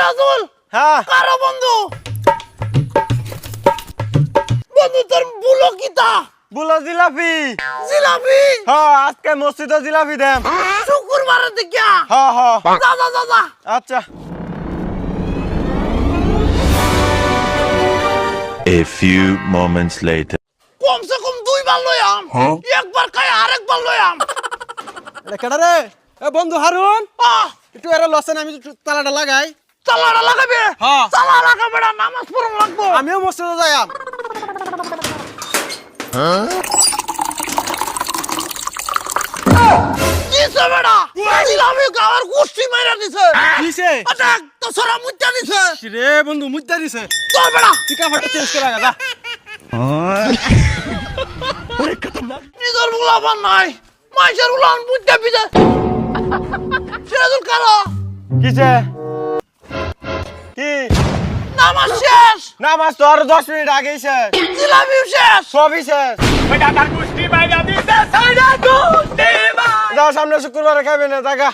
সিরাজুল হ্যাঁ কারো বন্ধু বন্ধু তোর বুলো কিতা বুলো জিলাপি জিলাপি হ্যাঁ আজকে মসজিদে জিলাপি দেম শুক্রবারে দেখিয়া হ্যাঁ হ্যাঁ যা যা যা যা আচ্ছা A few moments later. কমসে কম দুইবার লইয়াম একবার খাই আরেকবার লইয়াম কেডা রে এ বন্ধু হারুন আহ একটু এরা লসেন আমি একটু তালাটা লাগাই চালাটা লাগাবে হ্যাঁ। চালা লাগাবে না নামাজ পড়ন লাগবো আমিও মসজিদে যাইয়াম দিছে বেড়া জিলাপি খাওয়ার কুষ্টি মাইরা দিছে কিসে আচ্ছা তো সরা মুচ্চা দিছে রে বন্ধু মুদ্দা দিছে তোর বেড়া টিকা ফাটা চেঞ্জ করে লাগা নিজের উলাবান নাই মাইসের উলান মুচ্চা পিছে সিরাজুল কারো কিসে কি নামাজ শেষ নামাজ তো আরো 10 মিনিট আগেই শেষ জিলাপিও শেষ সবই শেষ যাও সামনে শুক্রবারে খাবে না টাকা